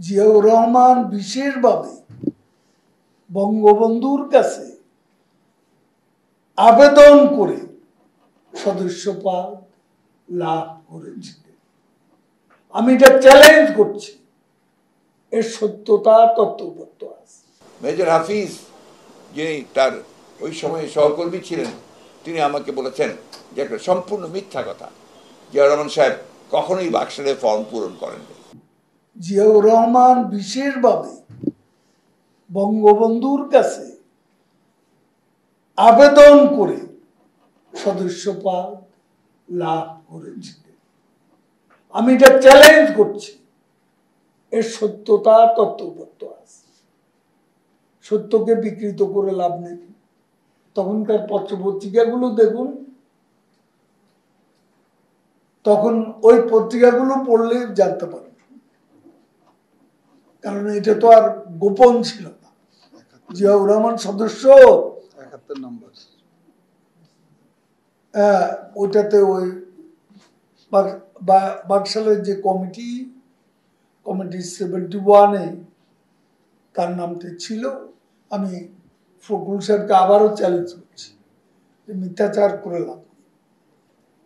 জিয়াউর রহমান বিশেষভাবে বঙ্গবন্ধুর কাছে আবেদন করে সদস্যপদ লাভ করেছিলেন। আমি এটা চ্যালেঞ্জ করছি, এর সত্যতা তথ্যপত্র আছে। মেজর হাফিজ যিনি তার ওই সময়ে সহকর্মী ছিলেন, তিনি আমাকে বলেছেন যে একটা সম্পূর্ণ মিথ্যা কথা, জিয়াউর রহমান সাহেব কখনোই বাকশালের ফর্ম পূরণ করেননি। জিয়াউর রহমান বিশেষভাবে বঙ্গবন্ধুর কাছে আবেদন করে সদস্যপদ লাভ করেছিলেন। আমি এটা চ্যালেঞ্জ করছি, এর সত্যতা তথ্যপত্র আছে। সত্যকে বিকৃত করে লাভ নেই। তখনকার পত্র পত্রিকাগুলো দেখুন, তখন ওই পত্রিকাগুলো পড়লে জানতে পারেন, কারণ এটা তো আর গোপন ছিল না। জিয়াউর রহমান সদস্য 71 নম্বর, ওইটাতে ওই বাকশালের যে কমিটি 71-এ তার নামটা ছিল। আমি ফখরুল সাহেবকে আবারও চ্যালেঞ্জ করছি, মিথ্যাচার করে লাভ,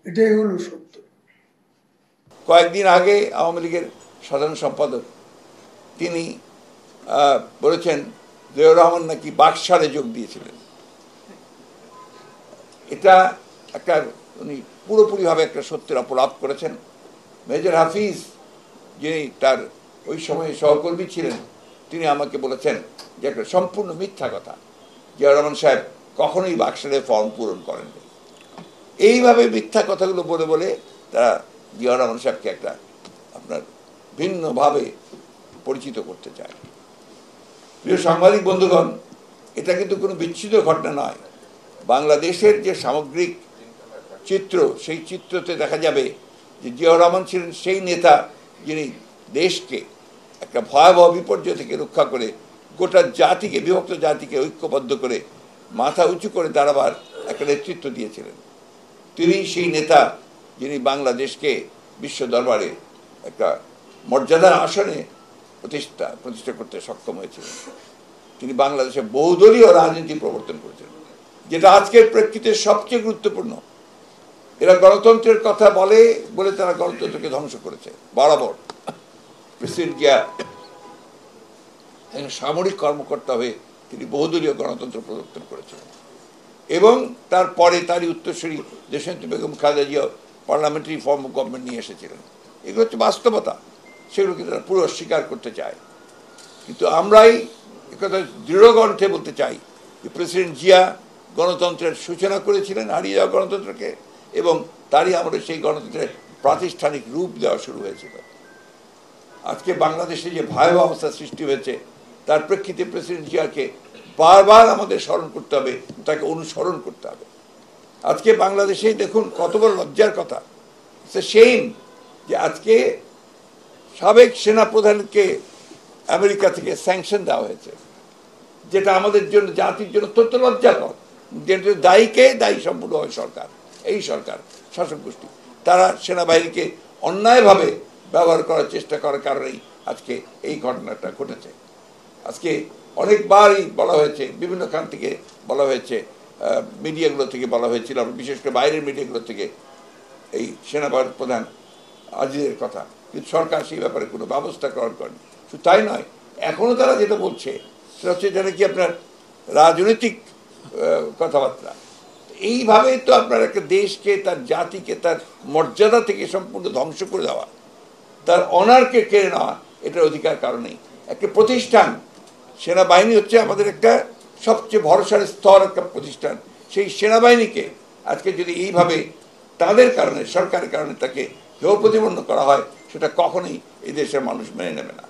এটাই হলো সত্য। কয়েকদিন আগে আওয়ামী লীগের সাধারণ সম্পাদক তিনি বলেছেন জিয়াউর রহমান নাকি বাকশালে যোগ দিয়েছিলেন। এটা একটা উনি পুরোপুরিভাবে একটা সত্যের অপলাপ করেছেন। মেজর হাফিজ যিনি তার ওই সময়ে সহকর্মী ছিলেন, তিনি আমাকে বলেছেন যে একটা সম্পূর্ণ মিথ্যা কথা, জিয়াউর রহমান সাহেব কখনোই বাকশালের ফর্ম পূরণ করেননি। এইভাবে মিথ্যা কথাগুলো বলে বলে তারা জিয়াউর রহমান সাহেবকে একটা আপনার ভিন্নভাবে পরিচিত করতে চায়। প্রিয় সাংবাদিক বন্ধুগণ, এটা কিন্তু কোনো বিচ্ছিন্ন ঘটনা নয়। বাংলাদেশের যে সামগ্রিক চিত্র, সেই চিত্রতে দেখা যাবে যে জিয়াউর রহমান ছিলেন সেই নেতা যিনি দেশকে একটা ভয়াবহ বিপর্যয় থেকে রক্ষা করে গোটা জাতিকে, বিভক্ত জাতিকে ঐক্যবদ্ধ করে মাথা উঁচু করে দাঁড়াবার একটা নেতৃত্ব দিয়েছিলেন। তিনি সেই নেতা যিনি বাংলাদেশকে বিশ্ব দরবারে একটা মর্যাদার আসনে প্রতিষ্ঠা করতে সক্ষম হয়েছিলেন। তিনি বাংলাদেশে বহুদলীয় রাজনীতি প্রবর্তন করেছিলেন, যেটা আজকের প্রেক্ষিতে সবচেয়ে গুরুত্বপূর্ণ। এরা গণতন্ত্রের কথা বলে বলে তারা গণতন্ত্রকে ধ্বংস করেছে বরাবর। প্রেসিডেন্ট জিয়া সামরিক কর্মকর্তা হয়ে তিনি বহুদলীয় গণতন্ত্র প্রবর্তন করেছিলেন, এবং তারপরে তারই উত্তরসূরি দেশনেত্রী Begum Khaleda Zia parliamentary form of government নিয়ে এসেছিলেন। এগুলো হচ্ছে বাস্তবতা, সেগুলোকে তারা পুরো স্বীকার করতে চায়। কিন্তু আমরাই একথা দৃঢ় কণ্ঠে বলতে চাই যে প্রেসিডেন্ট জিয়া গণতন্ত্রের সূচনা করেছিলেন, হারিয়ে যাওয়া গণতন্ত্রকে, এবং তারই আমরা সেই গণতন্ত্রের প্রাতিষ্ঠানিক রূপ দেওয়া শুরু হয়েছিল। আজকে বাংলাদেশে যে ভয়াবহ অবস্থা সৃষ্টি হয়েছে, তার প্রেক্ষিতে প্রেসিডেন্ট জিয়াকে বারবার আমাদের স্মরণ করতে হবে, তাকে অনুসরণ করতে হবে। আজকে বাংলাদেশেই দেখুন কত বড় লজ্জার কথা, সেই যে আজকে সাবেক সেনাপ্রধানকে আমেরিকা থেকে স্যাংশন দেওয়া হয়েছে, যেটা আমাদের জন্য, জাতির জন্য অত্যন্ত লজ্জাকর। যেটা দায়ীকে দায়ী সম্পূর্ণ হয় সরকার, এই সরকার, শাসক গোষ্ঠী। তারা সেনাবাহিনীকে অন্যায়ভাবে ব্যবহার করার চেষ্টা করার কারণেই আজকে এই ঘটনাটা ঘটেছে। আজকে অনেকবারই বলা হয়েছে, বিভিন্ন খান থেকে বলা হয়েছে, মিডিয়াগুলো থেকে বলা হয়েছিল, বিশেষ করে বাইরের মিডিয়াগুলো থেকে, এই সেনাবাহিনী প্রধান আজিজের কথা, কিন্তু সরকার সেই ব্যাপারে কোনো ব্যবস্থা গ্রহণ করেনি। শুধু তাই নয়, এখনও তারা যেটা বলছে সেটা হচ্ছে যেন কি আপনার রাজনৈতিক কথাবার্তা। এইভাবে তো আপনার একটা দেশকে, তার জাতিকে, তার মর্যাদা থেকে সম্পূর্ণ ধ্বংস করে দেওয়া, তার অনারকে কেড়ে নেওয়া, এটার অধিকার কারণেই একটা প্রতিষ্ঠান সেনাবাহিনী হচ্ছে আমাদের একটা সবচেয়ে ভরসার স্তর, একটা প্রতিষ্ঠান। সেই সেনাবাহিনীকে আজকে যদি এইভাবে তাদের কারণে, সরকারের কারণে তাকে হেয় প্রতিপন্ন করা হয়, সেটা কখনোই এই দেশের মানুষ মেনে নেবে না।